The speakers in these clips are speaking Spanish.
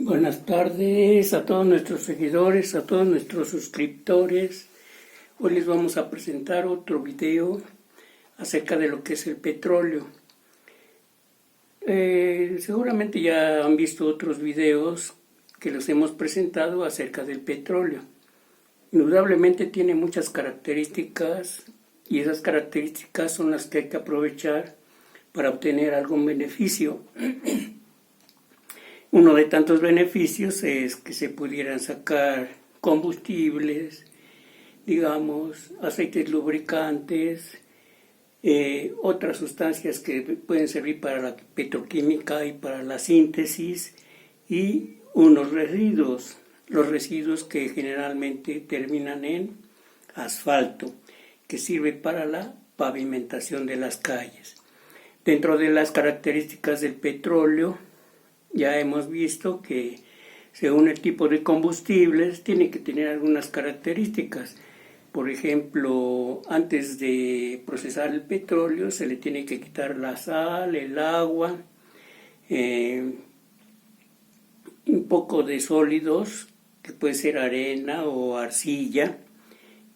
Buenas tardes a todos nuestros seguidores, a todos nuestros suscriptores. Hoy les vamos a presentar otro video acerca de lo que es el petróleo. Seguramente ya han visto otros videos que los hemos presentado acerca del petróleo. Indudablemente tiene muchas características y esas características son las que hay que aprovechar para obtener algún beneficio. Uno de tantos beneficios es que se pudieran sacar combustibles, digamos, aceites lubricantes, otras sustancias que pueden servir para la petroquímica y para la síntesis, y unos residuos, los residuos que generalmente terminan en asfalto, que sirve para la pavimentación de las calles. Dentro de las características del petróleo, ya hemos visto que según el tipo de combustibles tiene que tener algunas características. Por ejemplo, antes de procesar el petróleo se le tiene que quitar la sal, el agua, un poco de sólidos, que puede ser arena o arcilla,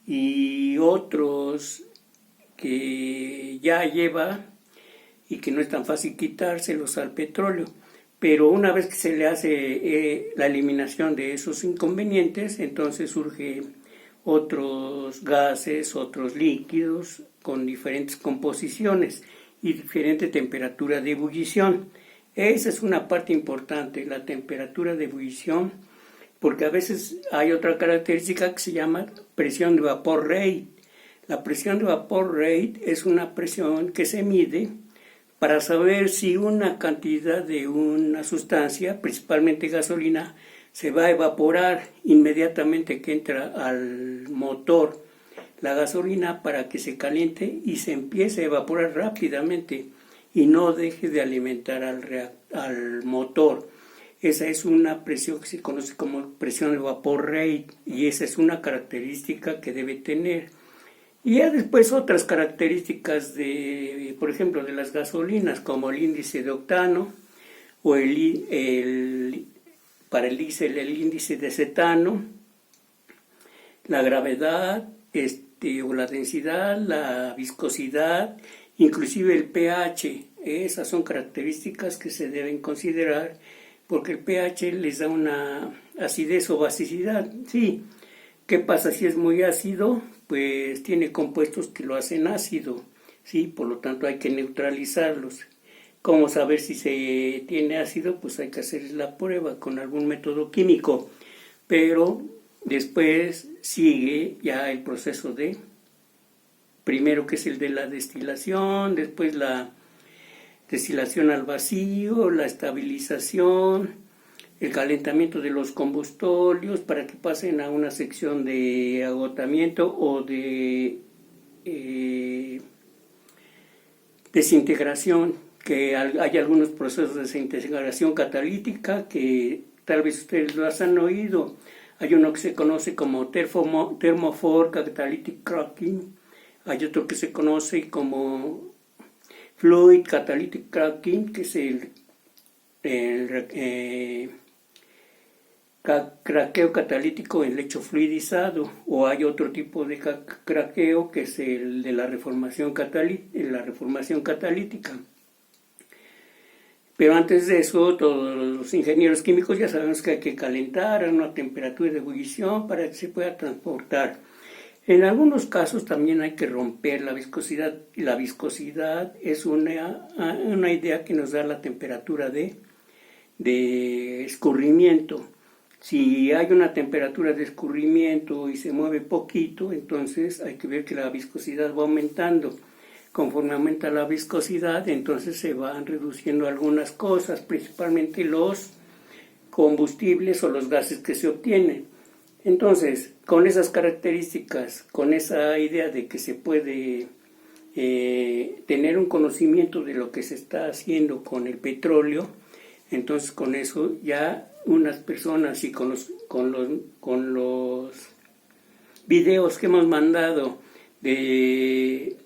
y otros que ya lleva y que no es tan fácil quitárselos al petróleo. Pero una vez que se le hace la eliminación de esos inconvenientes, entonces surgen otros gases, otros líquidos con diferentes composiciones y diferente temperatura de ebullición. Esa es una parte importante, la temperatura de ebullición, porque a veces hay otra característica que se llama presión de vapor rate. La presión de vapor rate es una presión que se mide para saber si una cantidad de una sustancia, principalmente gasolina, se va a evaporar inmediatamente que entra al motor la gasolina para que se caliente y se empiece a evaporar rápidamente y no deje de alimentar al motor. Esa es una presión que se conoce como presión de vapor rate y esa es una característica que debe tener. Y ya después otras características por ejemplo, de las gasolinas, como el índice de octano, o para el diésel el índice de cetano, la gravedad, o la densidad, la viscosidad, inclusive el pH. Esas son características que se deben considerar, porque el pH les da una acidez o basicidad. Sí, ¿qué pasa si es muy ácido? Pues tiene compuestos que lo hacen ácido, ¿sí? Por lo tanto hay que neutralizarlos. ¿Cómo saber si se tiene ácido? Pues hay que hacer la prueba con algún método químico, pero después sigue ya el proceso primero que es el de la destilación, después la destilación al vacío, la estabilización, el calentamiento de los combustorios para que pasen a una sección de agotamiento o de desintegración, que hay algunos procesos de desintegración catalítica que tal vez ustedes los han oído. Hay uno que se conoce como thermophore catalytic cracking, hay otro que se conoce como fluid catalytic cracking, que es el craqueo catalítico en lecho fluidizado, o hay otro tipo de craqueo que es el de la reformación catalítica. Pero antes de eso, todos los ingenieros químicos ya sabemos que hay que calentar a una temperatura de ebullición para que se pueda transportar. En algunos casos también hay que romper la viscosidad, y la viscosidad es una idea que nos da la temperatura de escurrimiento. Si hay una temperatura de escurrimiento y se mueve poquito, entonces hay que ver que la viscosidad va aumentando. Conforme aumenta la viscosidad, entonces se van reduciendo algunas cosas, principalmente los combustibles o los gases que se obtienen. Entonces, con esas características, con esa idea de que se puede tener un conocimiento de lo que se está haciendo con el petróleo, entonces con eso ya unas personas y con los videos que hemos mandado de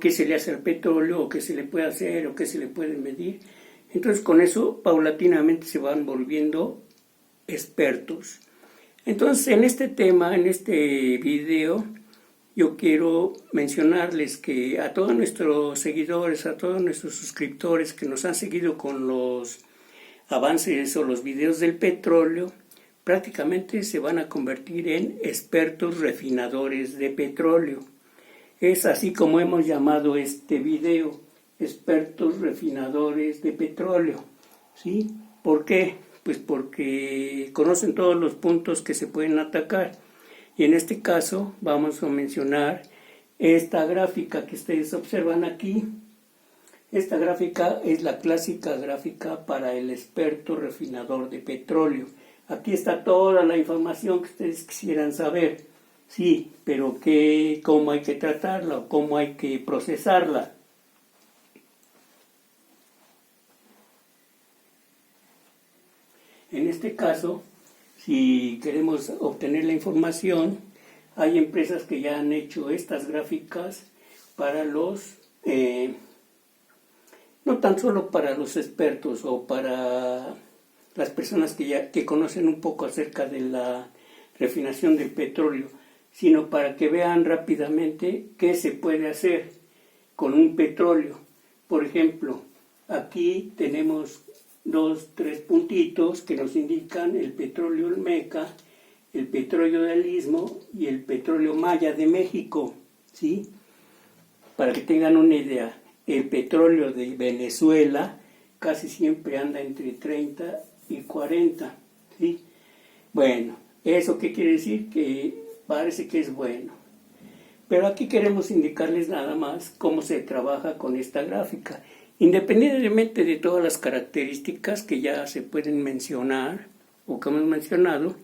qué se le hace al petróleo, o qué se le puede hacer, o qué se le puede medir, Entonces con eso paulatinamente se van volviendo expertos. Entonces en este tema, en este video, yo quiero mencionarles que a todos nuestros seguidores, a todos nuestros suscriptores que nos han seguido con los avances o los videos del petróleo, prácticamente se van a convertir en expertos refinadores de petróleo. Es así como hemos llamado este video, expertos refinadores de petróleo. ¿Sí? ¿Por qué? Pues porque conocen todos los puntos que se pueden atacar. Y en este caso vamos a mencionar esta gráfica que ustedes observan aquí. Esta gráfica es la clásica gráfica para el experto refinador de petróleo. Aquí está toda la información que ustedes quisieran saber. Sí, pero cómo hay que tratarla o cómo hay que procesarla. En este caso, si queremos obtener la información, hay empresas que ya han hecho estas gráficas para los, no tan solo para los expertos o para las personas que conocen un poco acerca de la refinación del petróleo, sino para que vean rápidamente qué se puede hacer con un petróleo. Por ejemplo, aquí tenemos 3 puntitos que nos indican el petróleo Olmeca, el petróleo del Istmo y el petróleo Maya de México, ¿sí? Para que tengan una idea, el petróleo de Venezuela casi siempre anda entre 30 y 40, ¿sí? Bueno, ¿eso qué quiere decir? Que parece que es bueno. Pero aquí queremos indicarles nada más cómo se trabaja con esta gráfica. Independientemente de todas las características que ya se pueden mencionar o que hemos mencionado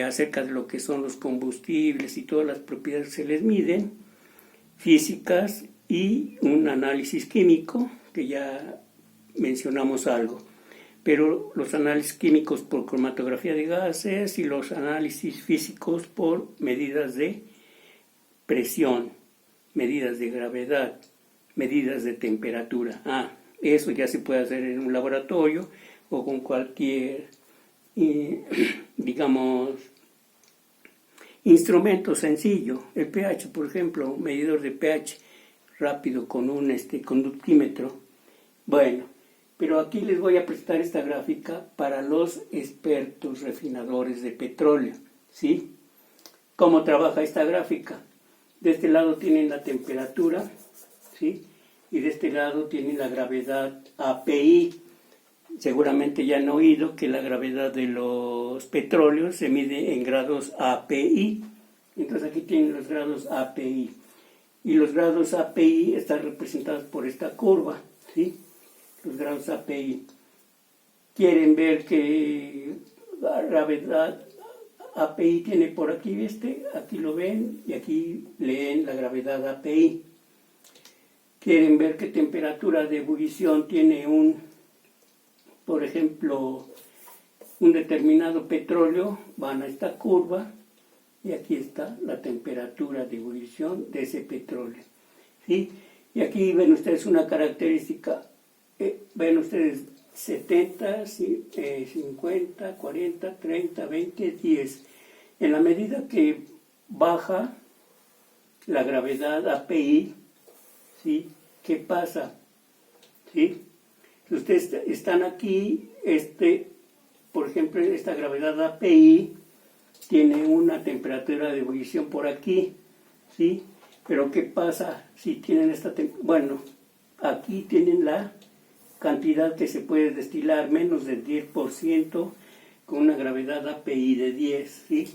acerca de lo que son los combustibles y todas las propiedades que se les miden, físicas y un análisis químico, que ya mencionamos algo. Pero los análisis químicos por cromatografía de gases y los análisis físicos por medidas de presión, medidas de gravedad, medidas de temperatura. Eso ya se puede hacer en un laboratorio o con cualquier, digamos, instrumento sencillo. El pH, por ejemplo, un medidor de pH rápido con un conductímetro. Bueno, pero aquí les voy a presentar esta gráfica para los expertos refinadores de petróleo. ¿Sí? ¿Cómo trabaja esta gráfica? De este lado tienen la temperatura, ¿sí? Y de este lado tienen la gravedad API. Seguramente ya han oído que la gravedad de los petróleos se mide en grados API. Entonces aquí tienen los grados API. Y los grados API están representados por esta curva, ¿sí? Los grados API. Quieren ver que la gravedad API tiene por aquí, aquí lo ven y aquí leen la gravedad API. Quieren ver qué temperatura de ebullición tiene por ejemplo, un determinado petróleo, van a esta curva y aquí está la temperatura de ebullición de ese petróleo. ¿Sí? Y aquí ven ustedes una característica, ven ustedes 70, 50, 40, 30, 20, 10. En la medida que baja la gravedad API, ¿sí? ¿Qué pasa? ¿Sí? Si ustedes están aquí, por ejemplo, esta gravedad API tiene una temperatura de ebullición por aquí, ¿sí? Pero ¿qué pasa si tienen esta temperatura? Bueno, aquí tienen la cantidad que se puede destilar, menos del 10%, con una gravedad API de 10, ¿sí?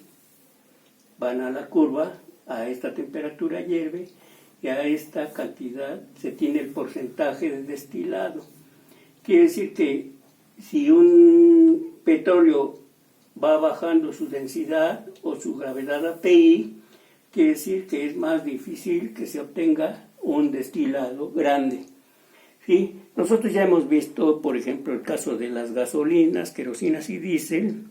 Van a la curva, a esta temperatura hierve, y a esta cantidad se tiene el porcentaje de destilado. Quiere decir que si un petróleo va bajando su densidad o su gravedad API, quiere decir que es más difícil que se obtenga un destilado grande. ¿Sí? Nosotros ya hemos visto, por ejemplo, el caso de las gasolinas, querosinas y diésel,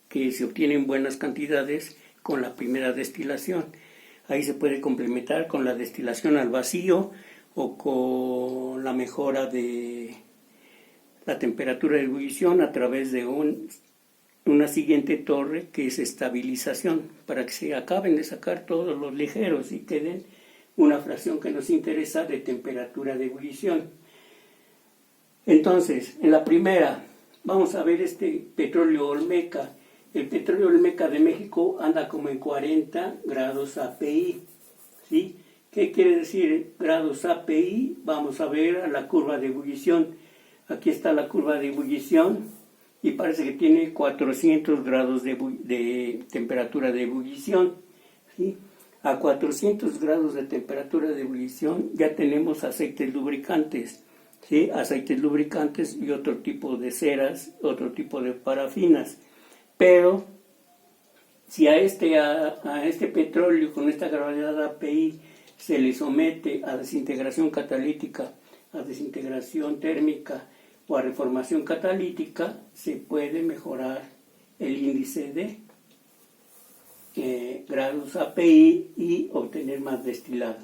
que se obtienen buenas cantidades con la primera destilación. Ahí se puede complementar con la destilación al vacío o con la mejora de la temperatura de ebullición a través de una siguiente torre que es estabilización, para que se acaben de sacar todos los ligeros y queden una fracción que nos interesa de temperatura de ebullición. Entonces, en la primera, vamos a ver este petróleo Olmeca. El petróleo Olmeca de México anda como en 40 grados API, ¿sí? ¿Qué quiere decir grados API? Vamos a ver a la curva de ebullición. Aquí está la curva de ebullición y parece que tiene 400 grados de temperatura de ebullición, ¿sí? A 400 grados de temperatura de ebullición ya tenemos aceites lubricantes, ¿sí? Aceites lubricantes y otro tipo de ceras, otro tipo de parafinas. Pero si a este petróleo con esta gravedad API se le somete a desintegración catalítica, a desintegración térmica o a reformación catalítica, se puede mejorar el índice de grados API y obtener más destilado.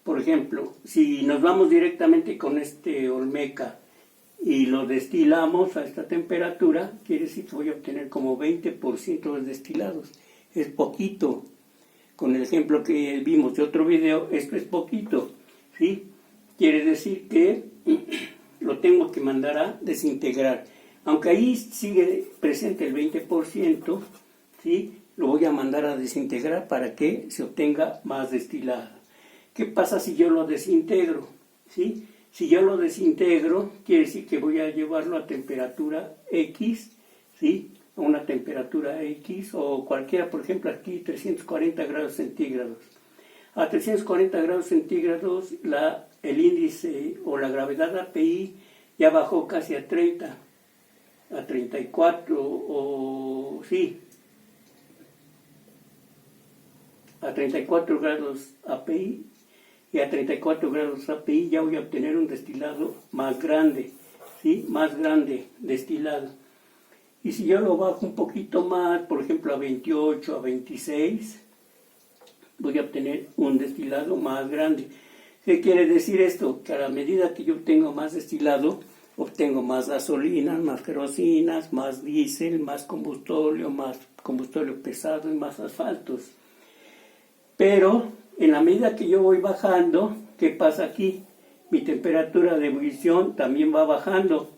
Por ejemplo, si nos vamos directamente con este Olmeca y lo destilamos a esta temperatura, quiere decir que voy a obtener como 20% de destilados. Es poquito. Con el ejemplo que vimos de otro video, esto es poquito, ¿sí? Quiere decir que lo tengo que mandar a desintegrar. Aunque ahí sigue presente el 20%, ¿sí? Lo voy a mandar a desintegrar para que se obtenga más destilado. ¿Qué pasa si yo lo desintegro? ¿Sí? Si yo lo desintegro, quiere decir que voy a llevarlo a temperatura X, ¿sí? A una temperatura X o cualquiera, por ejemplo aquí 340 grados centígrados. A 340 grados centígrados el índice o la gravedad API ya bajó casi a 30, a 34 o sí, a 34 grados API, y a 34 grados API ya voy a obtener un destilado más grande, ¿sí? Más grande destilado. Y si yo lo bajo un poquito más, por ejemplo a 28, a 26, voy a obtener un destilado más grande. ¿Qué quiere decir esto? Que a la medida que yo obtengo más destilado, obtengo más gasolinas, más kerosinas, más diésel, más combustible pesado y más asfaltos. Pero en la medida que yo voy bajando, ¿qué pasa aquí? Mi temperatura de ebullición también va bajando,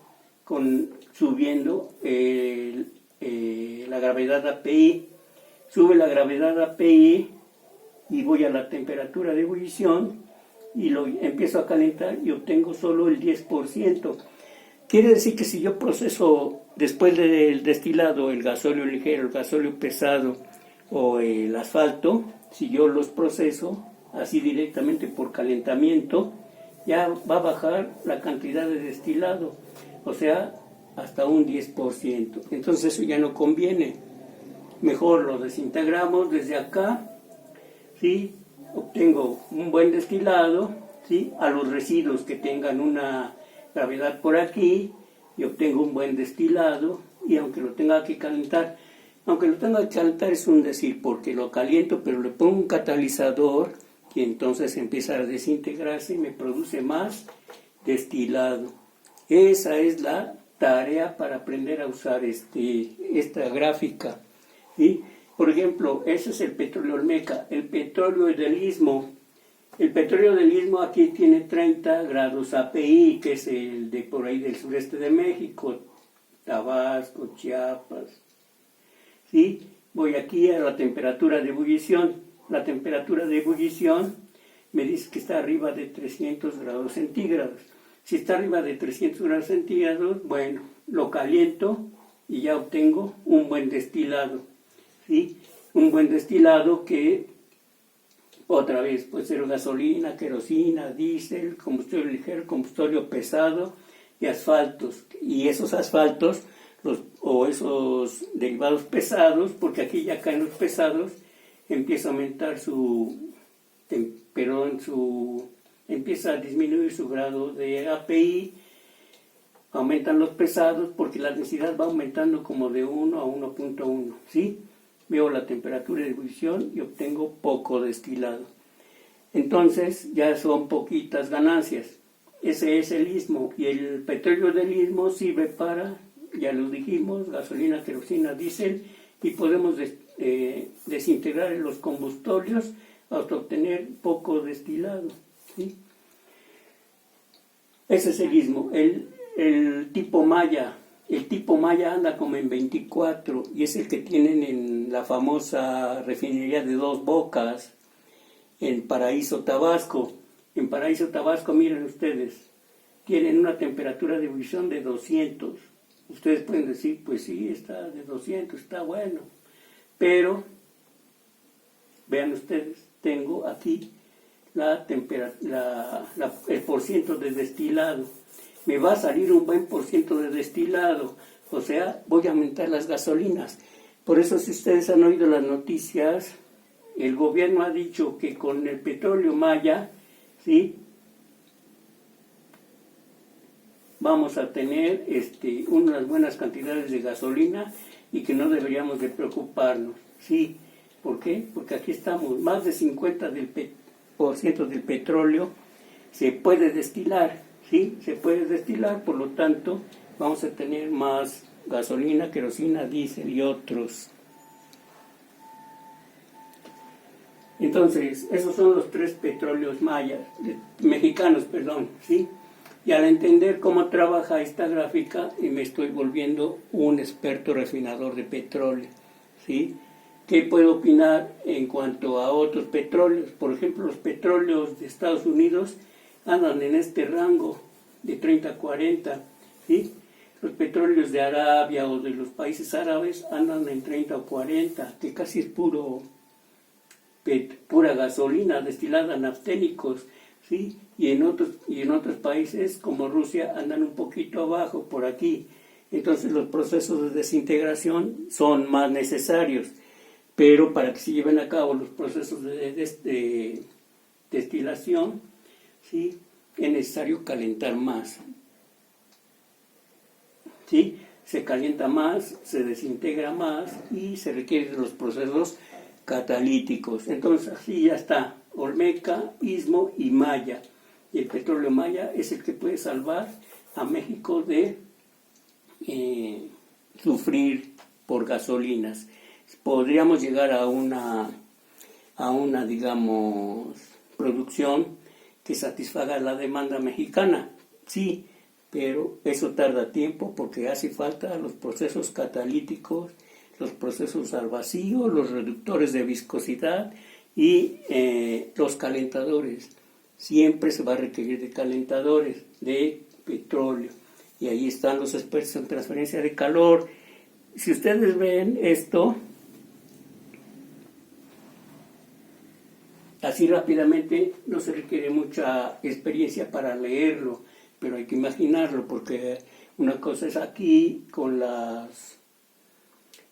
subiendo la gravedad API. Sube la gravedad API y voy a la temperatura de ebullición y lo empiezo a calentar y obtengo solo el 10%. Quiere decir que si yo proceso después del destilado el gasóleo ligero, el gasóleo pesado o el asfalto, si yo los proceso así directamente por calentamiento, ya va a bajar la cantidad de destilado, o sea, hasta un 10%. Entonces eso ya no conviene. Mejor lo desintegramos desde acá, ¿sí? Obtengo un buen destilado, ¿sí? A los residuos que tengan una gravedad por aquí, y obtengo un buen destilado, y aunque lo tenga que calentar es un decir, porque lo caliento, pero le pongo un catalizador, y entonces empieza a desintegrarse y me produce más destilado. Esa es la tarea para aprender a usar esta gráfica, ¿sí? Por ejemplo, ese es el petróleo Olmeca. El petróleo del Istmo. El petróleo del Istmo aquí tiene 30 grados API, que es el de por ahí del sureste de México, Tabasco, Chiapas, ¿sí? Voy aquí a la temperatura de ebullición. La temperatura de ebullición me dice que está arriba de 300 grados centígrados. Si está arriba de 300 grados centígrados, bueno, lo caliento y ya obtengo un buen destilado, ¿sí? Un buen destilado que, otra vez, puede ser gasolina, kerosina, diésel, combustible ligero, combustible pesado y asfaltos. Y esos asfaltos, o esos derivados pesados, porque aquí ya caen los pesados, empieza a aumentar empieza a disminuir su grado de API, aumentan los pesados porque la densidad va aumentando como de 1 a 1.1, ¿sí? Veo la temperatura de ebullición y obtengo poco destilado. Entonces ya son poquitas ganancias. ese es el istmo, y el petróleo del istmo sirve para, ya lo dijimos, gasolina, querosina, diésel, y podemos desintegrar los combustibles hasta obtener poco destilado, ¿sí? Ese es el istmo. El tipo Maya anda como en 24 y es el que tienen en la famosa refinería de Dos Bocas, en Paraíso, Tabasco. En Paraíso, Tabasco, miren ustedes, tienen una temperatura de ebullición de 200. Ustedes pueden decir, pues sí, está de 200, está bueno. Pero, vean ustedes, tengo aquí el porciento de destilado. Me va a salir un buen porciento de destilado, o sea, voy a aumentar las gasolinas. Por eso, si ustedes han oído las noticias, el gobierno ha dicho que con el petróleo Maya, ¿sí?, vamos a tener unas buenas cantidades de gasolina y que no deberíamos de preocuparnos, ¿sí? ¿Por qué? Porque aquí estamos, más de 50% del petróleo se puede destilar, ¿sí? Se puede destilar, por lo tanto, vamos a tener más gasolina, querosina, diésel y otros. Entonces, esos son los 3 petróleos mexicanos, ¿sí? Y al entender cómo trabaja esta gráfica, me estoy volviendo un experto refinador de petróleo, ¿sí? ¿Qué puedo opinar en cuanto a otros petróleos? Por ejemplo, los petróleos de Estados Unidos andan en este rango de 30 a 40, ¿sí? Los petróleos de Arabia o de los países árabes andan en 30 o 40, que casi es pura gasolina destilada, nafténicos, ¿sí? Y en otros países como Rusia andan un poquito abajo, por aquí. Entonces los procesos de desintegración son más necesarios, pero para que se lleven a cabo los procesos de destilación, ¿sí?, es necesario calentar más, ¿sí? Se calienta más, se desintegra más y se requieren los procesos catalíticos. Entonces así ya está, Olmeca, Istmo y Maya. Y el petróleo Maya es el que puede salvar a México de sufrir por gasolinas. Podríamos llegar a una digamos, producción que satisfaga la demanda mexicana, sí, pero eso tarda tiempo porque hace falta los procesos catalíticos, los procesos al vacío, los reductores de viscosidad y los calentadores. Siempre se va a requerir de calentadores de petróleo. Y ahí están los expertos en transferencia de calor. Si ustedes ven esto, así rápidamente, no se requiere mucha experiencia para leerlo, pero hay que imaginarlo, porque una cosa es aquí con las,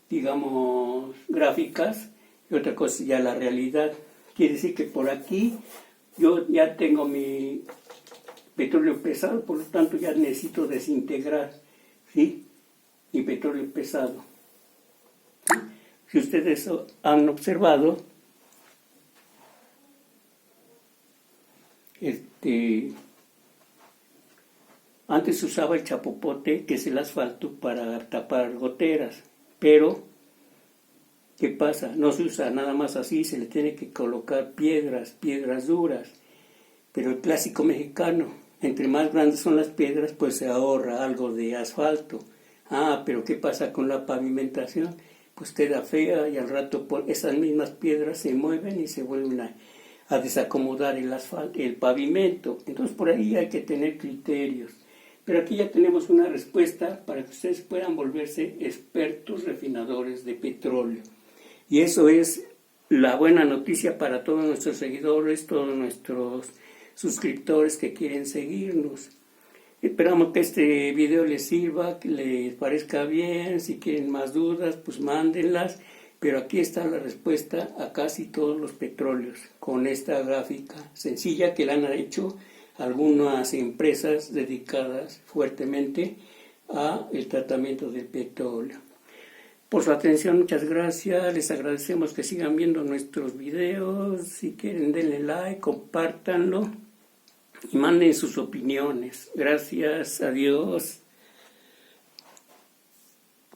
digamos, gráficas, y otra cosa es ya la realidad. Quiere decir que por aquí yo ya tengo mi petróleo pesado, por lo tanto ya necesito desintegrar, ¿sí?, mi petróleo pesado. Si ustedes han observado, antes se usaba el chapopote, que es el asfalto, para tapar goteras, pero ¿qué pasa? No se usa nada más así, se le tiene que colocar piedras duras. Pero el clásico mexicano, entre más grandes son las piedras, pues se ahorra algo de asfalto. Pero ¿qué pasa con la pavimentación? Pues queda fea y al rato esas mismas piedras se mueven y se vuelven a desacomodar el pavimento. Entonces por ahí hay que tener criterios. Pero aquí ya tenemos una respuesta para que ustedes puedan volverse expertos refinadores de petróleo. Y eso es la buena noticia para todos nuestros seguidores, todos nuestros suscriptores que quieren seguirnos. Esperamos que este video les sirva, que les parezca bien. Si quieren más dudas, pues mándenlas. Pero aquí está la respuesta a casi todos los petróleos, con esta gráfica sencilla que la han hecho algunas empresas dedicadas fuertemente a el tratamiento del petróleo. Por su atención, muchas gracias. Les agradecemos que sigan viendo nuestros videos. Si quieren, denle like, compártanlo. y manden sus opiniones. Gracias, adiós.